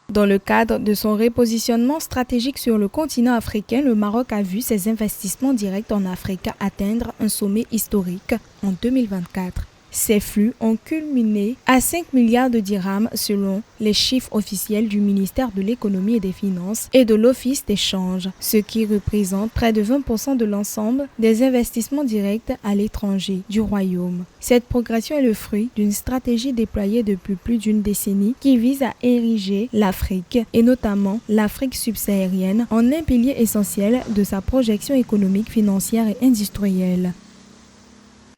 Dans le cadre de son repositionnement stratégique sur le continent africain, le Maroc a vu ses investissements directs en Afrique atteindre un sommet historique en 2024. Ces flux ont culminé à 5 milliards de dirhams selon les chiffres officiels du ministère de l'économie et des finances et de l'office d'échange, ce qui représente près de 20% de l'ensemble des investissements directs à l'étranger du royaume. Cette progression est le fruit d'une stratégie déployée depuis plus d'une décennie qui vise à ériger l'Afrique, et notamment l'Afrique subsaharienne, en un pilier essentiel de sa projection économique, financière et industrielle.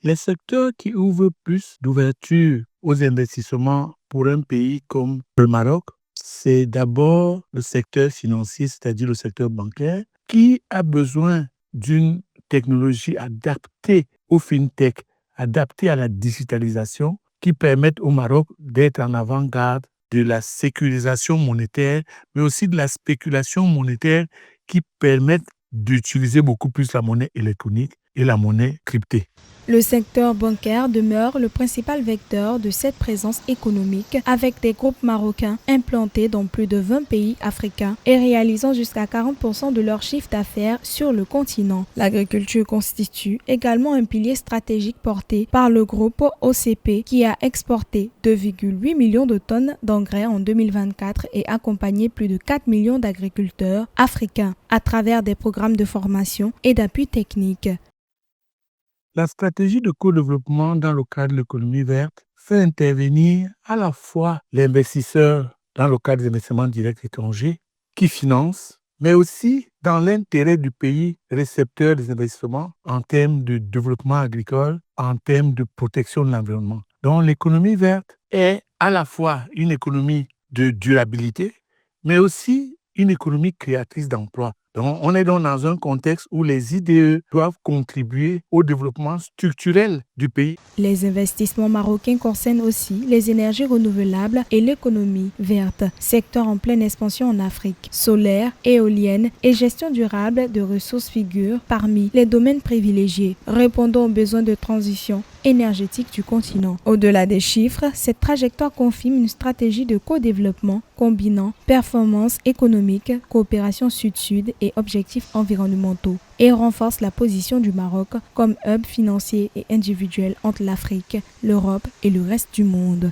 Les secteurs qui ouvrent plus d'ouverture aux investissements pour un pays comme le Maroc, c'est d'abord le secteur financier, c'est-à-dire le secteur bancaire, qui a besoin d'une technologie adaptée au fintech, adaptée à la digitalisation, qui permettent au Maroc d'être en avant-garde de la sécurisation monétaire, mais aussi de la spéculation monétaire qui permettent d'utiliser beaucoup plus la monnaie électronique et la monnaie cryptée. Le secteur bancaire demeure le principal vecteur de cette présence économique avec des groupes marocains implantés dans plus de 20 pays africains et réalisant jusqu'à 40% de leur chiffre d'affaires sur le continent. L'agriculture constitue également un pilier stratégique porté par le groupe OCP qui a exporté 2,8 millions de tonnes d'engrais en 2024 et accompagné plus de 4 millions d'agriculteurs africains à travers des programmes de formation et d'appui technique. La stratégie de co-développement dans le cadre de l'économie verte fait intervenir à la fois l'investisseur dans le cadre des investissements directs étrangers qui financent, mais aussi dans l'intérêt du pays récepteur des investissements en termes de développement agricole, en termes de protection de l'environnement. Donc l'économie verte est à la fois une économie de durabilité, mais aussi une économie créatrice d'emplois. Donc, on est donc dans un contexte où les IDE doivent contribuer au développement structurel du pays. Les investissements marocains concernent aussi les énergies renouvelables et l'économie verte, secteur en pleine expansion en Afrique. Solaire, éolienne et gestion durable de ressources figurent parmi les domaines privilégiés, répondant aux besoins de transition énergétique du continent. Au-delà des chiffres, cette trajectoire confirme une stratégie de co-développement combinant performance économique, coopération sud-sud et objectifs environnementaux et renforce la position du Maroc comme hub financier et individuel entre l'Afrique, l'Europe et le reste du monde.